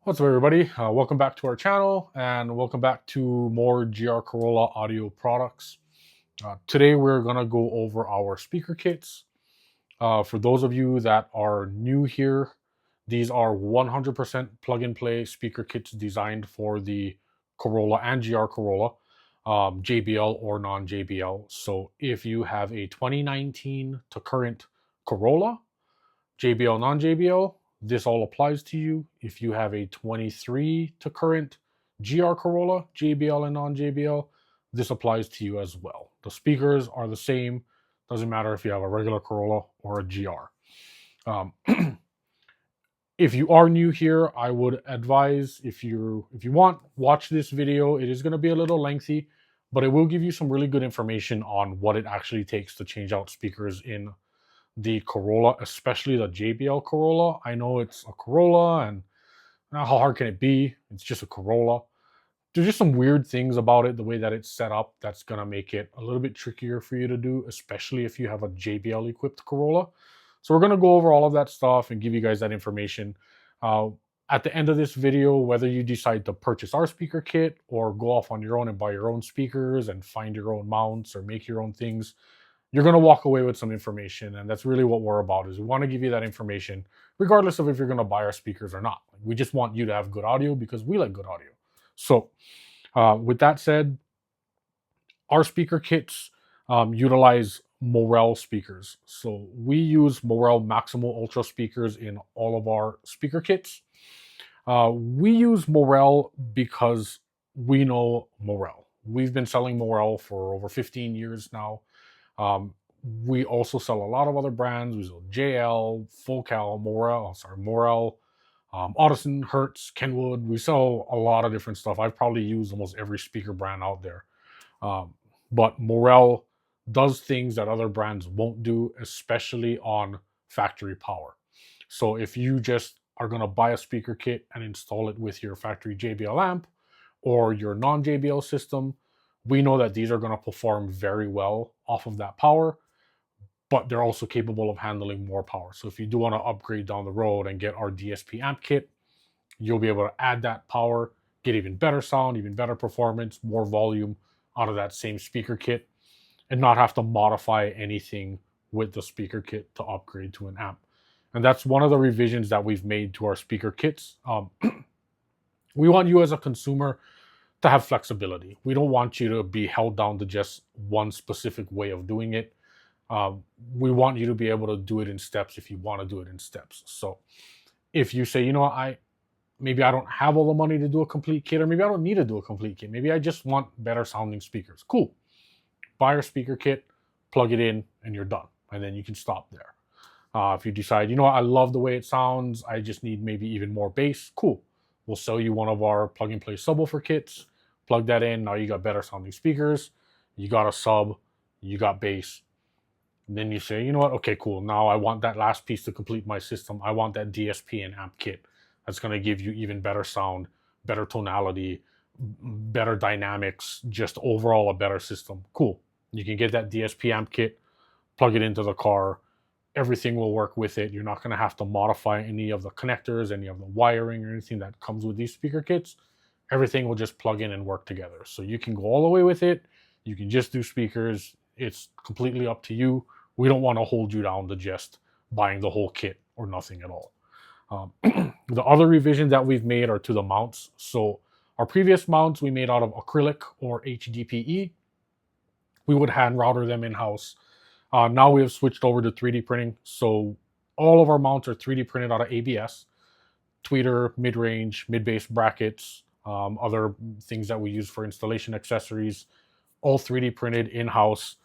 What's up, everybody? Welcome back to our channel and welcome back to more GR Corolla audio products. Today, we're going to go over our speaker kits. For those of you that are new here, these are 100% plug and play speaker kits designed for the Corolla and GR Corolla, JBL or non JBL. So, if you have a 2019 to current Corolla, JBL, non JBL, this all applies to you. If you have a 23 to current GR Corolla, JBL and non JBL, this applies to you as well. The speakers are the same. Doesn't matter if you have a regular Corolla or a GR. Um, if you are new here, I would advise if you want, watch this video. It is going to be a little lengthy, but it will give you some really good information on what it actually takes to change out speakers in the Corolla, especially the JBL Corolla. I know it's a Corolla, and how hard can it be? It's just a Corolla. There's just some weird things about it, the way that it's set up, that's going to make it a little bit trickier for you to do, especially if you have a JBL equipped Corolla. So we're going to go over all of that stuff and give you guys that information. Uh, at the end of this video, whether you decide to purchase our speaker kit or go off on your own and buy your own speakers and find your own mounts or make your own things, you're going to walk away with some information. And that's really what we're about, is we want to give you that information regardless of if you're going to buy our speakers or not. We just want you to have good audio because we like good audio. So with that said, our speaker kits utilize Morel speakers. So we use Morel Maximal Ultra speakers in all of our speaker kits. We use Morel because we know Morel. We've been selling Morel for over 15 years now. We also sell a lot of other brands. We sell JL, Focal, Morel, Audison, Hertz, Kenwood. We sell a lot of different stuff. I've probably used almost every speaker brand out there. But Morel does things that other brands won't do, especially on factory power. So if you just are going to buy a speaker kit and install it with your factory JBL amp or your non-JBL system, we know that these are going to perform very well off of that power, but they're also capable of handling more power. So if you do want to upgrade down the road and get our DSP amp kit, you'll be able to add that power, get even better sound, even better performance, more volume out of that same speaker kit, and not have to modify anything with the speaker kit to upgrade to an amp. And that's one of the revisions that we've made to our speaker kits. We want you as a consumer to have flexibility. We don't want you to be held down to just one specific way of doing it. We want you to be able to do it in steps if you want to do it in steps. So if you say, you know what, maybe I don't have all the money to do a complete kit, or maybe I don't need to do a complete kit. Maybe I just want better sounding speakers. Cool. Buy your speaker kit, plug it in, and you're done. And then you can stop there. If you decide, you know what, I love the way it sounds, I just need maybe even more bass, cool. We'll sell you one of our plug and play subwoofer kits. Plug that in. Now you got better sounding speakers. You got a sub. You got bass. And then you say, you know what? Okay, cool. Now I want that last piece to complete my system. I want that DSP and amp kit. That's going to give you even better sound, better tonality, better dynamics, just overall a better system. Cool. You can get that DSP amp kit, plug it into the car. Everything will work with it. You're not going to have to modify any of the connectors, any of the wiring, or anything that comes with these speaker kits. Everything will just plug in and work together. So you can go all the way with it. You can just do speakers. It's completely up to you. We don't want to hold you down to just buying the whole kit or nothing at all. The other revisions that we've made are to the mounts. So our previous mounts we made out of acrylic or HDPE. We would hand router them in-house. Now we have switched over to 3D printing. So all of our mounts are 3D printed out of ABS, tweeter, mid-range, mid-bass brackets, other things that we use for installation accessories, all 3D printed in-house.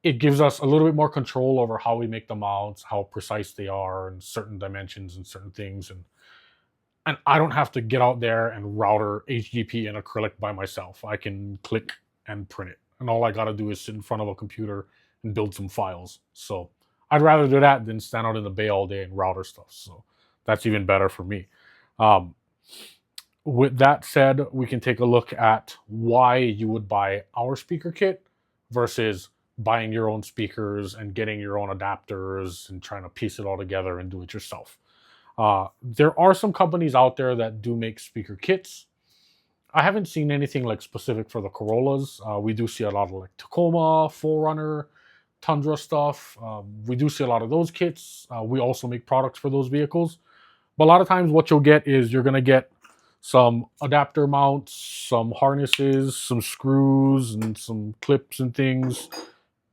It gives us a little bit more control over how we make the mounts, how precise they are, and certain dimensions and certain things. And I don't have to get out there and router HDP and acrylic by myself. I can click and print it. And all I got to do is sit in front of a computer and build some files. So I'd rather do that than stand out in the bay all day and router stuff. So that's even better for me. With that said, we can take a look at why you would buy our speaker kit versus buying your own speakers and getting your own adapters and trying to piece it all together and do it yourself. There are some companies out there that do make speaker kits. I haven't seen anything like specific for the Corollas. We do see a lot of like Tacoma, Forerunner, Tundra stuff. We do see a lot of those kits. We also make products for those vehicles. But a lot of times, what you'll get is you're going to get some adapter mounts, some harnesses, some screws, and some clips and things,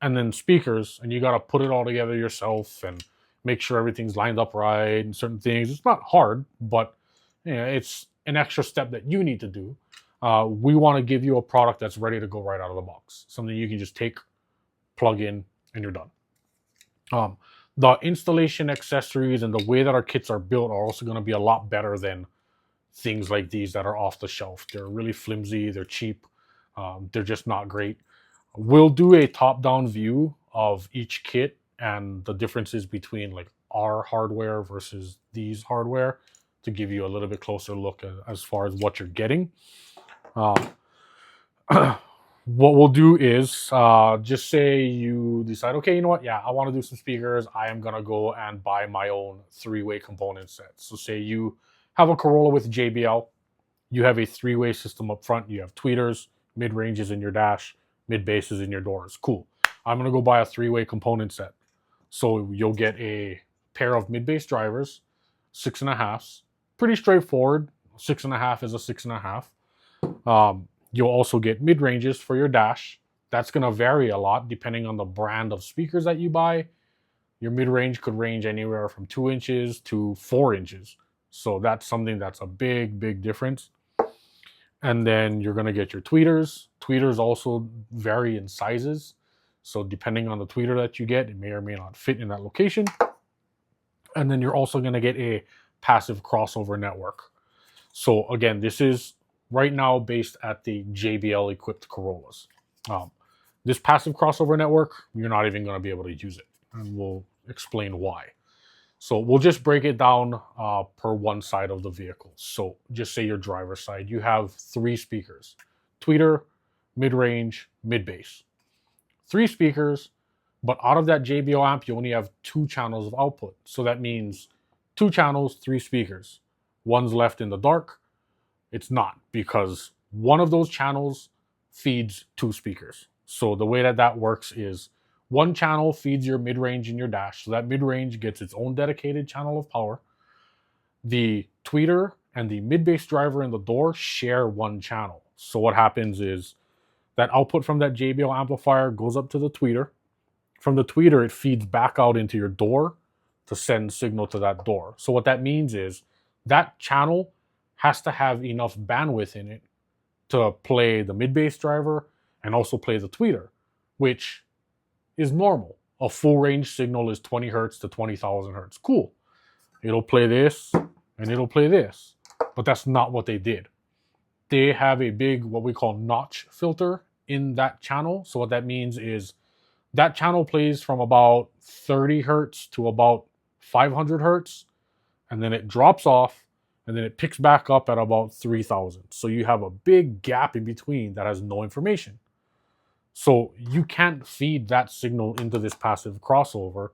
and then speakers. And you got to put it all together yourself and make sure everything's lined up right and certain things. It's not hard, but it's an extra step that you need to do. We want to give you a product that's ready to go right out of the box, something you can just take, plug in, and you're done. The installation accessories and the way that our kits are built are also going to be a lot better than things like these that are off the shelf. They're really flimsy, they're cheap, they're just not great. We'll do a top-down view of each kit and the differences between like our hardware versus these hardware to give you a little bit closer look as far as what you're getting. What we'll do is just say you decide, okay, you know what? Yeah, I want to do some speakers. I am going to go and buy my own three-way component set. So say you have a Corolla with JBL. You have a three-way system up front. You have tweeters, mid-ranges in your dash, mid-basses in your doors. Cool. I'm going to go buy a three-way component set. So you'll get a pair of mid-bass drivers, 6.5s. Pretty straightforward. 6.5 is a 6.5. You'll also get mid-ranges for your dash. That's going to vary a lot depending on the brand of speakers that you buy. Your mid-range could range anywhere from 2 inches to 4 inches. So that's something that's a big, big difference. And then you're going to get your tweeters. Tweeters also vary in sizes. So depending on the tweeter that you get, it may or may not fit in that location. And then you're also going to get a passive crossover network. So again, this is right now based at the JBL equipped Corollas. This passive crossover network, you're not even going to be able to use it. And we'll explain why. So we'll just break it down per one side of the vehicle. So just say your driver's side, you have 3 speakers: tweeter, mid-range, mid-bass. 3 speakers, but out of that JBL amp, you only have 2 channels of output. So that means 2 channels, 3 speakers. One's left in the dark. It's not, because one of those channels feeds 2 speakers. So the way that that works is one channel feeds your mid-range and your dash. So that mid-range gets its own dedicated channel of power. The tweeter and the mid-bass driver in the door share one channel. So what happens is that output from that JBL amplifier goes up to the tweeter. From the tweeter, it feeds back out into your door to send signal to that door. So what that means is that channel has to have enough bandwidth in it to play the mid-bass driver and also play the tweeter, which is normal. A full range signal is 20 hertz to 20,000 hertz. Cool. It'll play this and it'll play this. But that's not what they did. They have a big, what we call notch filter in that channel. So what that means is that channel plays from about 30 hertz to about 500 hertz, and then it drops off, and then it picks back up at about 3,000. So you have a big gap in between that has no information. So you can't feed that signal into this passive crossover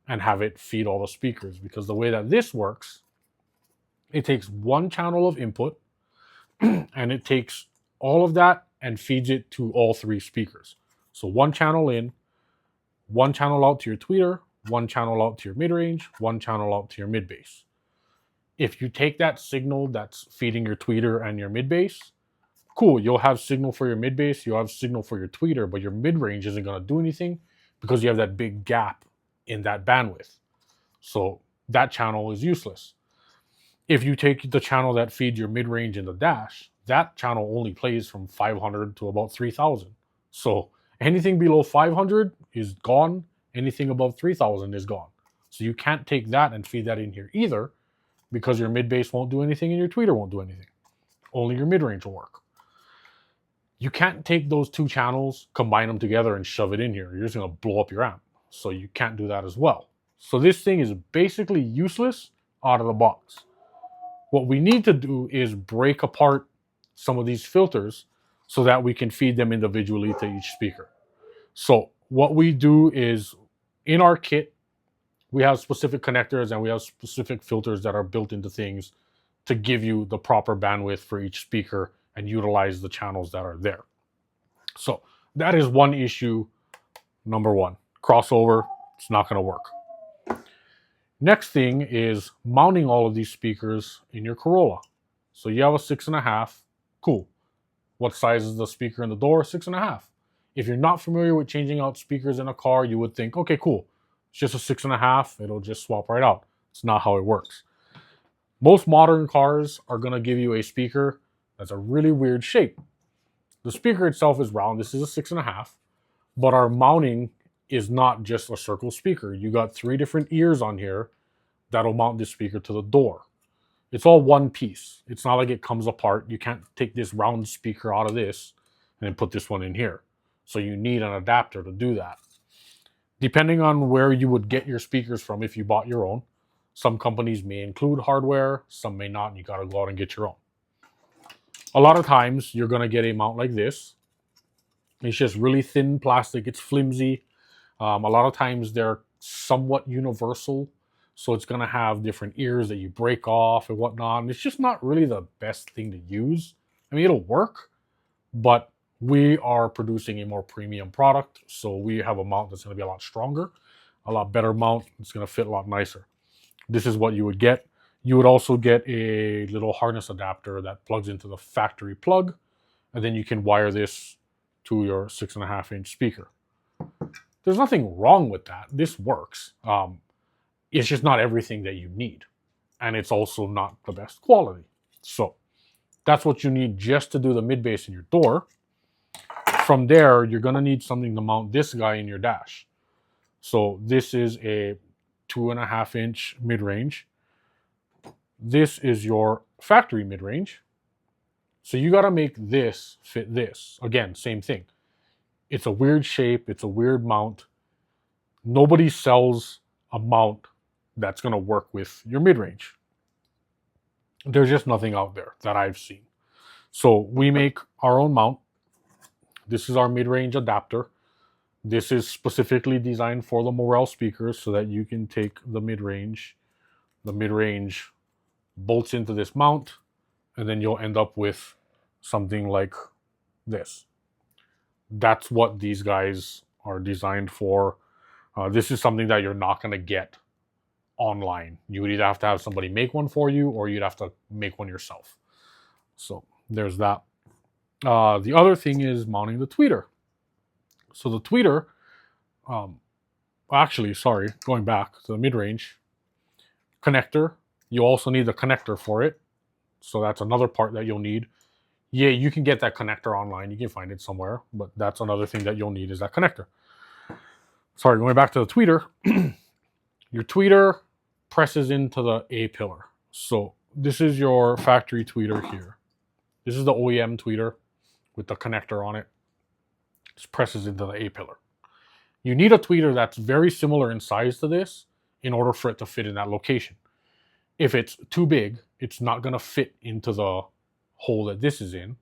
and have it feed all the speakers, because the way that this works, it takes one channel of input and it takes all of that and feeds it to all 3 speakers. So one channel in, one channel out to your tweeter, one channel out to your mid-range, one channel out to your mid-bass. If you take that signal that's feeding your tweeter and your mid-bass, cool, you'll have signal for your mid-bass, you'll have signal for your tweeter, but your mid-range isn't going to do anything because you have that big gap in that bandwidth. So that channel is useless. If you take the channel that feeds your mid-range in the dash, that channel only plays from 500 to about 3,000. So anything below 500 is gone. Anything above 3,000 is gone. So you can't take that and feed that in here either, because your mid-bass won't do anything and your tweeter won't do anything. Only your mid-range will work. You can't take those 2 channels, combine them together, and shove it in here. You're just going to blow up your amp. So you can't do that as well. So this thing is basically useless out of the box. What we need to do is break apart some of these filters so that we can feed them individually to each speaker. So what we do is, in our kit, We have specific connectors and we have specific filters that are built into things to give you the proper bandwidth for each speaker and utilize the channels that are there. So that is one issue, number one. Crossover, it's not going to work. Next thing is mounting all of these speakers in your Corolla. So you have a 6.5, cool. What size is the speaker in the door? 6.5. If you're not familiar with changing out speakers in a car, you would think, okay, cool. It's just a 6.5. It'll just swap right out. It's not how it works. Most modern cars are going to give you a speaker that's a really weird shape. The speaker itself is round. This is a 6.5, but our mounting is not just a circle speaker. You got 3 different ears on here that'll mount this speaker to the door. It's all one piece. It's not like it comes apart. You can't take this round speaker out of this and then put this one in here. So you need an adapter to do that. Depending on where you would get your speakers from if you bought your own, some companies may include hardware, some may not, and you got to go out and get your own. A lot of times you're going to get a mount like this. It's just really thin plastic. It's flimsy. A lot of times they're somewhat universal. So it's going to have different ears that you break off and whatnot. And it's just not really the best thing to use. I mean, it'll work, but we are producing a more premium product. So we have a mount that's going to be a lot stronger, a lot better mount. It's going to fit a lot nicer. This is what you would get. You would also get a little harness adapter that plugs into the factory plug. And then you can wire this to your 6.5-inch speaker. There's nothing wrong with that. This works. It's just not everything that you need. And it's also not the best quality. So that's what you need just to do the mid bass in your door. From there, you're going to need something to mount this guy in your dash. So this is a 2.5-inch mid-range. This is your factory mid-range. So you got to make this fit this. Again, same thing. It's a weird shape. It's a weird mount. Nobody sells a mount that's going to work with your mid-range. There's just nothing out there that I've seen. So we make our own mount. This is our mid-range adapter. This is specifically designed for the Morel speakers so that you can take the mid-range. The mid-range bolts into this mount, and then you'll end up with something like this. That's what these guys are designed for. This is something that you're not going to get online. You would either have to have somebody make one for you, or you'd have to make one yourself. So there's that. The other thing is mounting the tweeter. So the tweeter, going back to the mid-range connector, you also need the connector for it. So that's another part that you'll need. Yeah, you can get that connector online. You can find it somewhere, but that's another thing that you'll need is that connector. Sorry, going back to the tweeter. Your tweeter presses into the A pillar. So this is your factory tweeter here. This is the OEM tweeter with the connector on it. This presses into the A pillar. You need a tweeter that's very similar in size to this in order for it to fit in that location. If it's too big, it's not going to fit into the hole that this is in.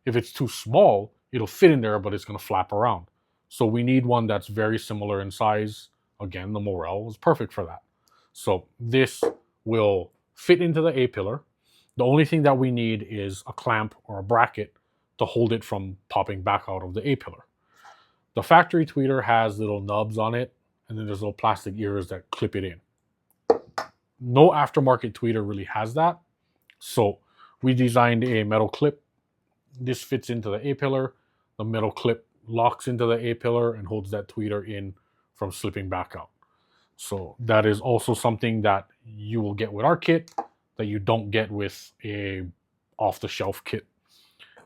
If it's too small, it'll fit in there, but it's going to flap around. So we need one that's very similar in size. Again, the Morel is perfect for that. So this will fit into the A pillar. The only thing that we need is a clamp or a bracket to hold it from popping back out of the A pillar. The factory tweeter has little nubs on it, and then there's little plastic ears that clip it in. No aftermarket tweeter really has that. So we designed a metal clip. This fits into the A pillar. The metal clip locks into the A pillar and holds that tweeter in from slipping back out. So that is also something that you will get with our kit that you don't get with a off-the-shelf kit.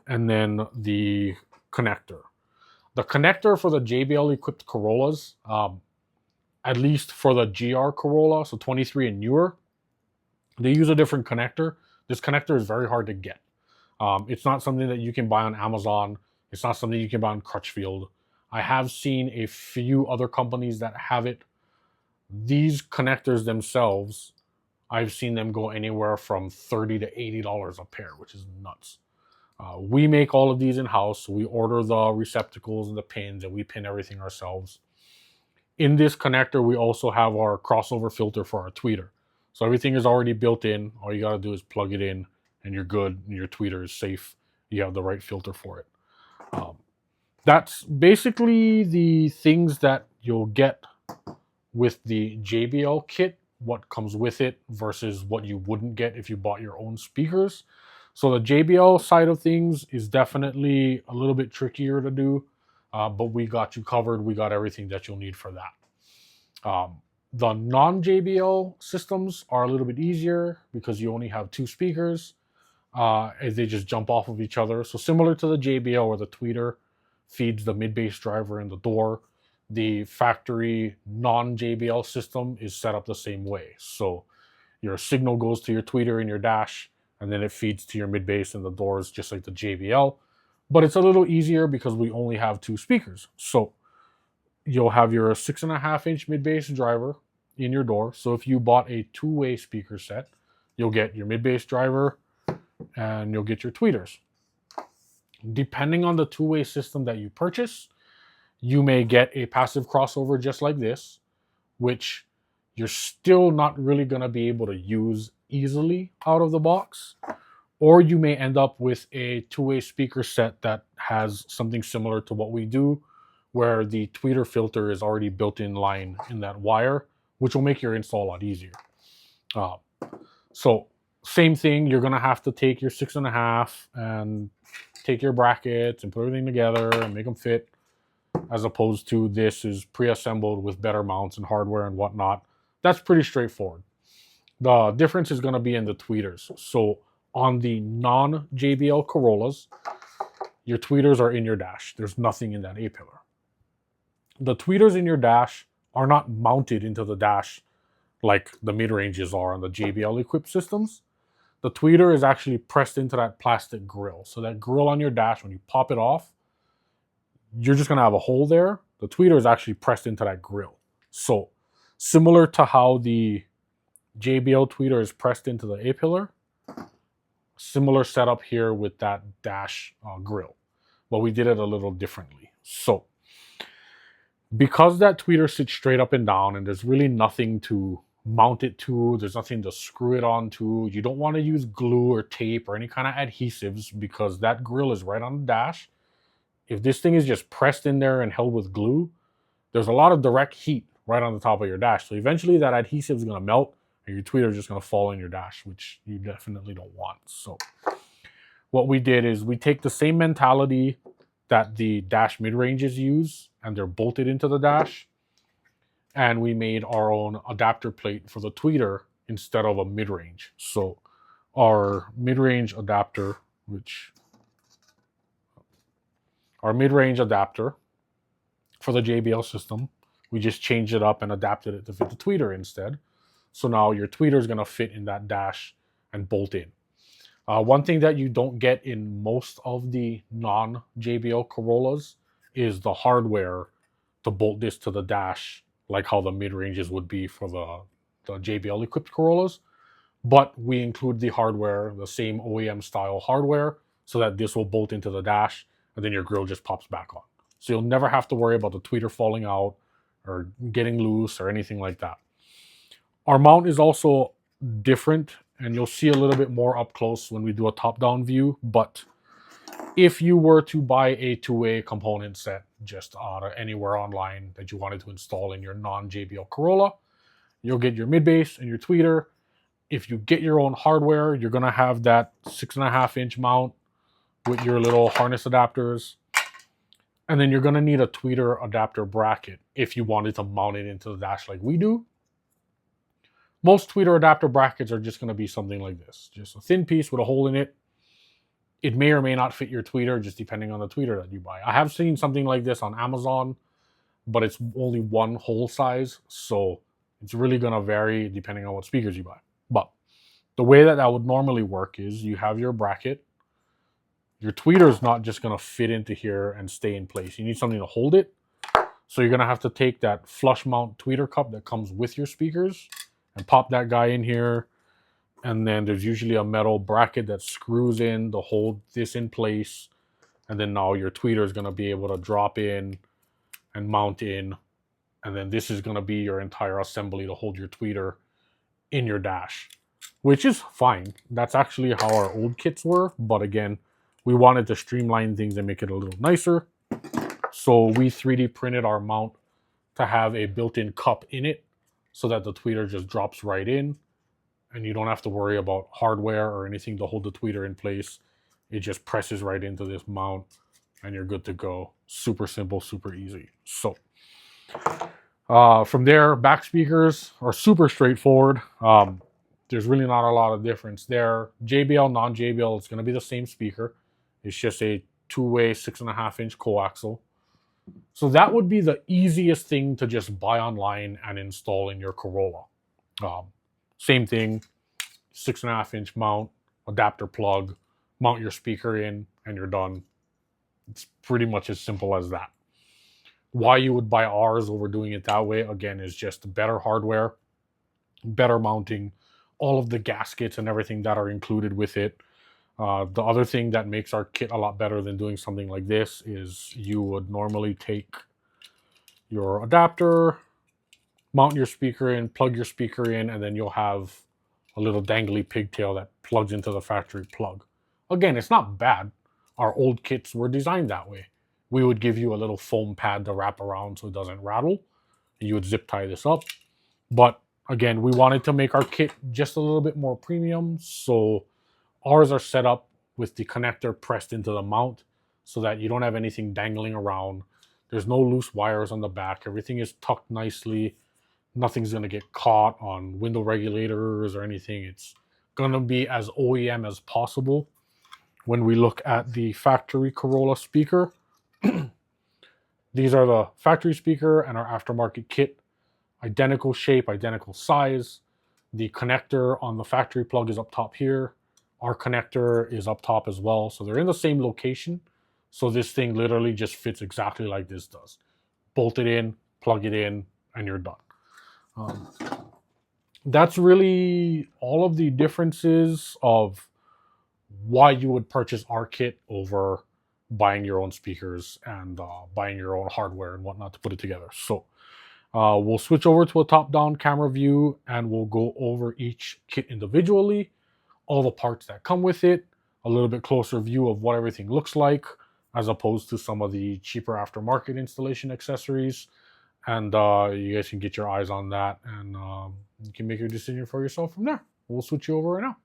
And then the connector. The connector for the JBL equipped Corollas, at least for the GR Corolla, so 23 and newer, they use a different connector. This connector is very hard to get. It's not something that you can buy on Amazon. It's not something you can buy on Crutchfield. I have seen a few other companies that have it. These connectors themselves, I've seen them go anywhere from $30 to $80 a pair, which is nuts. We make all of these in-house. So we order the receptacles and the pins, and we pin everything ourselves. In this connector, we also have our crossover filter for our tweeter. So everything is already built in. All you got to do is plug it in and you're good. And your tweeter is safe. You have the right filter for it. That's basically the things that you'll get with the JBL kit, what comes with it versus what you wouldn't get if you bought your own speakers. So the JBL side of things is definitely a little bit trickier to do, but we got you covered. We got everything that you'll need for that. The non-JBL systems are a little bit easier because you only have two speakers. As they just jump off of each other. So similar to the JBL where the tweeter feeds the mid-bass driver in the door, the factory non-JBL system is set up the same way. So your signal goes to your tweeter in your dash, and then it feeds to your mid-bass in the doors just like the JBL. But it's a little easier because we only have two speakers. So you'll have your 6.5-inch mid-bass driver in your door. So if you bought a two-way speaker set, you'll get your mid-bass driver, and you'll get your tweeters. Depending on the two-way system that you purchase, you may get a passive crossover just like this, which you're still not really going to be able to use easily out of the box. Or you may end up with a two-way speaker set that has something similar to what we do, where the tweeter filter is already built in line in that wire, which will make your install a lot easier. So same thing, you're gonna have to take your 6.5 and take your brackets and put everything together and make them fit, as opposed to this is pre-assembled with better mounts and hardware and whatnot. That's pretty straightforward. The difference is gonna be in the tweeters. So on the non-JBL Corollas, your tweeters are in your dash. There's nothing in that A-pillar. The tweeters in your dash are not mounted into the dash like the mid-ranges are on the JBL equipped systems. The tweeter is actually pressed into that plastic grill. So that grill on your dash, when you pop it off, you're just gonna have a hole there. The tweeter is actually pressed into that grill. So similar to how the JBL tweeter is pressed into the A-pillar, similar setup here with that dash grill, but we did it a little differently. So because that tweeter sits straight up and down and there's really nothing to mount it to, there's nothing to screw it onto, you don't want to use glue or tape or any kind of adhesives because that grill is right on the dash. If this thing is just pressed in there and held with glue, there's a lot of direct heat right on the top of your dash. So eventually that adhesive is going to melt and your tweeter is just going to fall in your dash, which you definitely don't want. So what we did is we take the same mentality that the dash mid-ranges use, and they're bolted into the dash, and we made our own adapter plate for the tweeter instead of a mid-range. So our mid-range adapter, our mid-range adapter for the JBL system, we just changed it up and adapted it to fit the tweeter instead. So now your tweeter is going to fit in that dash and bolt in. One thing that you don't get in most of the non-JBL Corollas is the hardware to bolt this to the dash, like how the mid-ranges would be for the JBL equipped Corollas. But we include the hardware, the same OEM style hardware, so that this will bolt into the dash and then your grill just pops back on. So you'll never have to worry about the tweeter falling out or getting loose or anything like that. Our mount is also different, and you'll see a little bit more up close when we do a top-down view. But if you were to buy a two-way component set just anywhere online that you wanted to install in your non-JBL Corolla, you'll get your mid-bass and your tweeter. If you get your own hardware, you're going to have that 6.5-inch mount with your little harness adapters. And then you're going to need a tweeter adapter bracket if you wanted to mount it into the dash like we do. Most tweeter adapter brackets are just going to be something like this. Just a thin piece with a hole in it. It may or may not fit your tweeter, just depending on the tweeter that you buy. I have seen something like this on Amazon, but it's only one hole size. So it's really going to vary depending on what speakers you buy. But the way that would normally work is you have your bracket. Your tweeter is not just going to fit into here and stay in place. You need something to hold it. So you're going to have to take that flush mount tweeter cup that comes with your speakers and pop that guy in here. And then there's usually a metal bracket that screws in to hold this in place. And then now your tweeter is going to be able to drop in and mount in and then this is going to be your entire assembly to hold your tweeter in your dash, which is fine. That's actually how our old kits were, but again, we wanted to streamline things and make it a little nicer. So we 3D printed our mount to have a built-in cup in it so that the tweeter just drops right in and you don't have to worry about hardware or anything to hold the tweeter in place. It just presses right into this mount and you're good to go. Super simple, super easy. So from there, back speakers are super straightforward. There's really not a lot of difference there. JBL, non-JBL, it's going to be the same speaker. It's just a two-way 6.5-inch coaxial. So that would be the easiest thing to just buy online and install in your Corolla. Same thing, 6.5-inch mount, adapter plug, mount your speaker in, and you're done. It's pretty much as simple as that. Why you would buy ours over doing it that way, again, is just better hardware, better mounting, all of the gaskets and everything that are included with it. The other thing that makes our kit a lot better than doing something like this is you would normally take your adapter, mount your speaker in, plug your speaker in, and then you'll have a little dangly pigtail that plugs into the factory plug. Again, it's not bad. Our old kits were designed that way. We would give you a little foam pad to wrap around so it doesn't rattle. And you would zip tie this up. But again, we wanted to make our kit just a little bit more premium. So ours are set up with the connector pressed into the mount so that you don't have anything dangling around. There's no loose wires on the back. Everything is tucked nicely. Nothing's going to get caught on window regulators or anything. It's going to be as OEM as possible. When we look at the factory Corolla speaker, these are the factory speaker and our aftermarket kit. Identical shape, identical size. The connector on the factory plug is up top here. Our connector is up top as well. So they're in the same location. So this thing literally just fits exactly like this does. Bolt it in, plug it in, and you're done. That's really all of the differences of why you would purchase our kit over buying your own speakers and buying your own hardware and whatnot to put it together. So we'll switch over to a top-down camera view and we'll go over each kit individually, all the parts that come with it, a little bit closer view of what everything looks like, as opposed to some of the cheaper aftermarket installation accessories. And you guys can get your eyes on that and you can make your decision for yourself from there. We'll switch you over right now.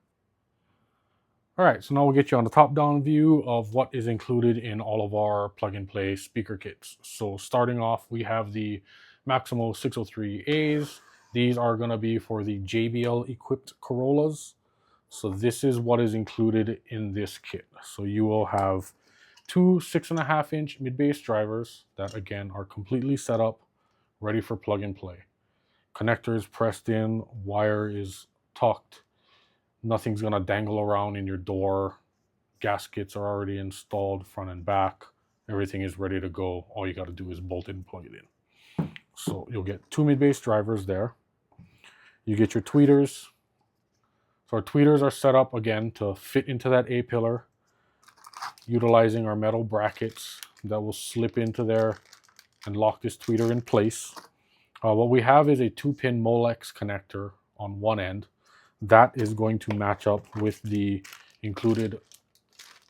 All right, so now we'll get you on the top-down view of what is included in all of our plug-and-play speaker kits. So starting off, we have the Maximo 603As. These are going to be for the JBL equipped Corollas. So this is what is included in this kit. So you will have two 6.5-inch mid-bass drivers that, again, are completely set up, ready for plug-and-play. Connector is pressed in, wire is tucked. Nothing's going to dangle around in your door. Gaskets are already installed front and back. Everything is ready to go. All you got to do is bolt it and plug it in. So you'll get two mid-bass drivers there. You get your tweeters. So our tweeters are set up again to fit into that A-pillar, utilizing our metal brackets that will slip into there and lock this tweeter in place. What we have is a 2-pin Molex connector on one end. That is going to match up with the included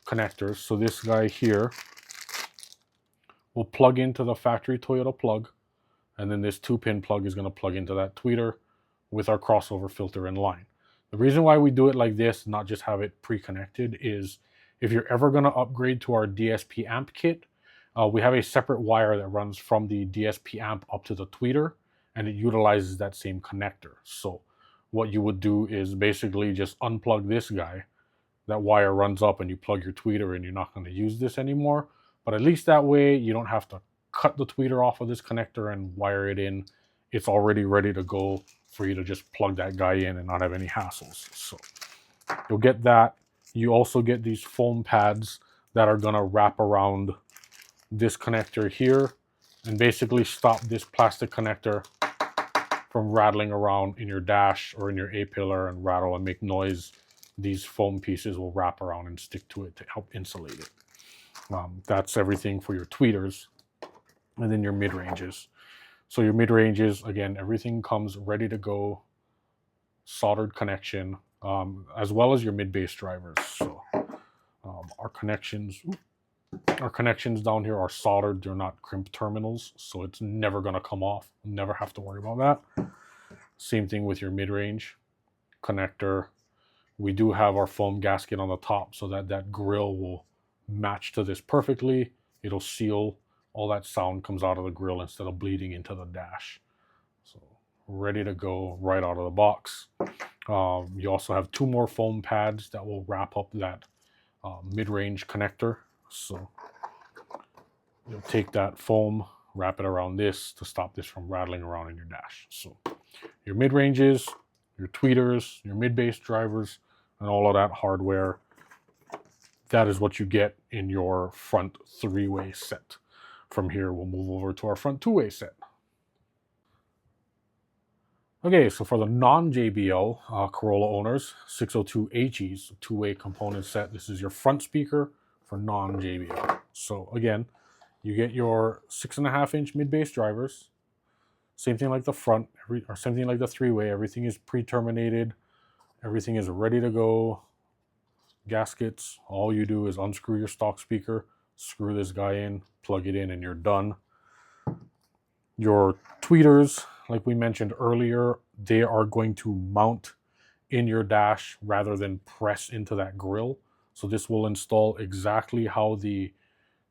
connectors. So this guy here will plug into the factory Toyota plug, and then this 2-pin plug is going to plug into that tweeter with our crossover filter in line. The reason why we do it like this, not just have it pre-connected, is if you're ever going to upgrade to our DSP amp kit, we have a separate wire that runs from the DSP amp up to the tweeter, and it utilizes that same connector. So what you would do is basically just unplug this guy. That wire runs up and you plug your tweeter and you're not going to use this anymore. But at least that way you don't have to cut the tweeter off of this connector and wire it in. It's already ready to go for you to just plug that guy in and not have any hassles. So you'll get that. You also get these foam pads that are going to wrap around this connector here and basically stop this plastic connector from rattling around in your dash or in your A-pillar and rattle and make noise. These foam pieces will wrap around and stick to it to help insulate it. That's everything for your tweeters and then your mid-ranges. So your mid-ranges, again, everything comes ready to go, soldered connection, as well as your mid-bass drivers. So our connections down here are soldered. They're not crimped terminals, so it's never going to come off. Never have to worry about that. Same thing with your mid-range connector. We do have our foam gasket on the top so that that grill will match to this perfectly. It'll seal. All that sound comes out of the grill instead of bleeding into the dash. So ready to go right out of the box. You also have 2 more foam pads that will wrap up that mid-range connector. So you'll take that foam, wrap it around this to stop this from rattling around in your dash. So your mid-ranges, your tweeters, your mid-bass drivers, and all of that hardware, that is what you get in your front 3-way set. From here, we'll move over to our front 2-way set. Okay, so for the non-JBL Corolla owners, 602HE's 2-way component set. This is your front speaker for non-JBL. So again, you get your 6.5-inch mid-bass drivers. Same thing like the front, or same thing like the 3-way. Everything is pre-terminated. Everything is ready to go. Gaskets, all you do is unscrew your stock speaker, screw this guy in, plug it in, and you're done. Your tweeters, like we mentioned earlier, they are going to mount in your dash rather than press into that grill. So this will install exactly how the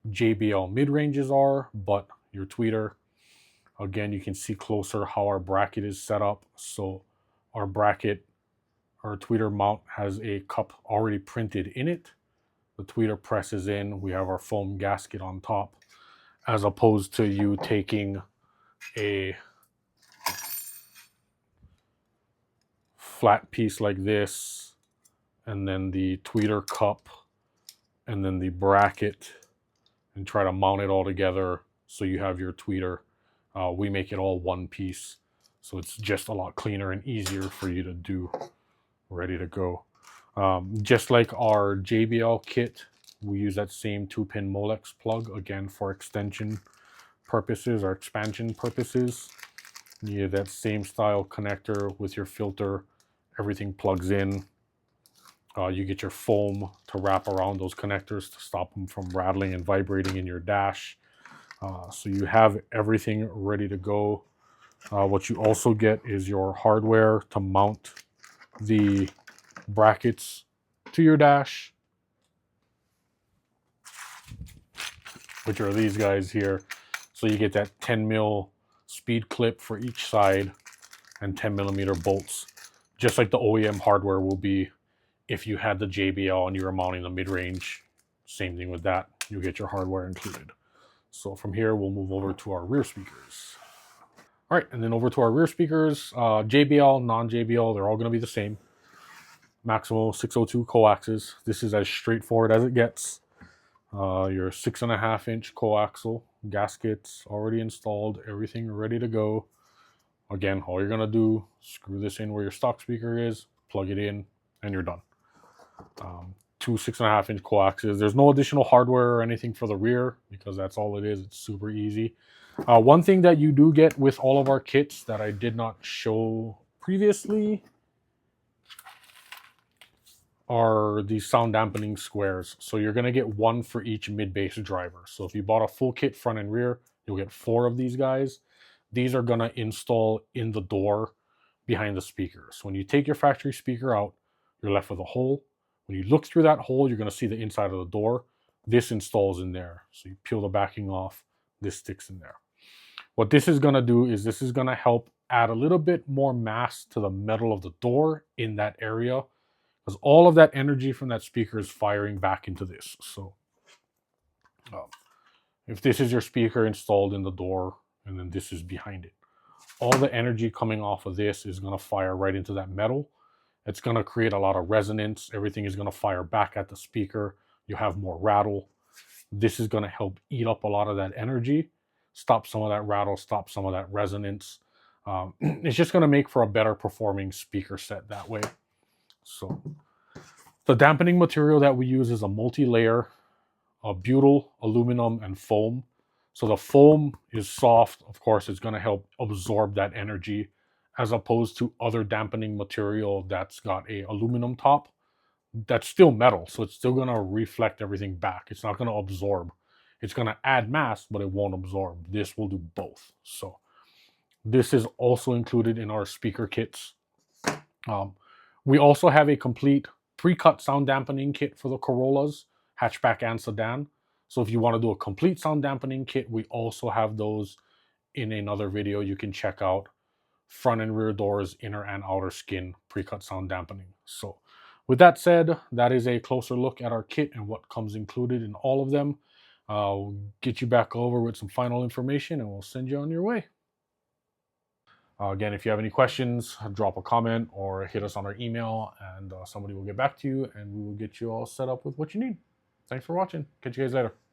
JBL mid-ranges are, but your tweeter, again, you can see closer how our bracket is set up. So our bracket, our tweeter mount has a cup already printed in it. The tweeter presses in. We have our foam gasket on top, as opposed to you taking a flat piece like this, and then the tweeter cup, and then the bracket, and try to mount it all together so you have your tweeter. We make it all one piece, so it's just a lot cleaner and easier for you to do. Ready to go. Just like our JBL kit, we use that same 2-pin Molex plug, again, for extension purposes or expansion purposes. You have that same style connector with your filter. Everything plugs in. You get your foam to wrap around those connectors to stop them from rattling and vibrating in your dash. So you have everything ready to go. What you also get is your hardware to mount the brackets to your dash, which are these guys here. So you get that 10 mil speed clip for each side and 10 millimeter bolts, just like the OEM hardware will be if you had the JBL and you were mounting the mid-range. Same thing with that, you get your hardware included. So from here, we'll move over to our rear speakers. All right, and then over to our rear speakers, JBL, non-JBL, they're all gonna be the same. Maximo 602 coaxes. This is as straightforward as it gets. Your 6.5-inch coaxial gaskets already installed, everything ready to go. Again, all you're gonna do, screw this in where your stock speaker is, plug it in, and you're done. 2 6.5-inch coaxes. There's no additional hardware or anything for the rear because that's all it is. It's super easy. One thing that you do get with all of our kits that I did not show previously are these sound dampening squares. So you're going to get 1 for each mid-bass driver. So if you bought a full kit front and rear, you'll get 4 of these guys. These are going to install in the door behind the speaker. So when you take your factory speaker out, you're left with a hole. When you look through that hole, you're going to see the inside of the door. This installs in there. So you peel the backing off, this sticks in there. What this is going to do is this is going to help add a little bit more mass to the metal of the door in that area, because all of that energy from that speaker is firing back into this. So if this is your speaker installed in the door and then this is behind it, all the energy coming off of this is going to fire right into that metal. It's going to create a lot of resonance. Everything is going to fire back at the speaker. You have more rattle. This is going to help eat up a lot of that energy, stop some of that rattle, stop some of that resonance. It's just going to make for a better performing speaker set that way. So the dampening material that we use is a multi-layer of butyl, aluminum, and foam. So the foam is soft. Of course, it's going to help absorb that energy, as opposed to other dampening material that's got a aluminum top that's still metal. So it's still going to reflect everything back. It's not going to absorb. It's going to add mass, but it won't absorb. This will do both. So this is also included in our speaker kits. Um, we also have a complete pre-cut sound dampening kit for the Corollas, hatchback and sedan. So if you want to do a complete sound dampening kit, we also have those in another video you can check out. Front and rear doors, inner and outer skin, pre-cut sound dampening. So with that said, that is a closer look at our kit and what comes included in all of them. We'll get you back over with some final information and we'll send you on your way. Again, if you have any questions, drop a comment or hit us on our email and somebody will get back to you and we will get you all set up with what you need. Thanks for watching. Catch you guys later.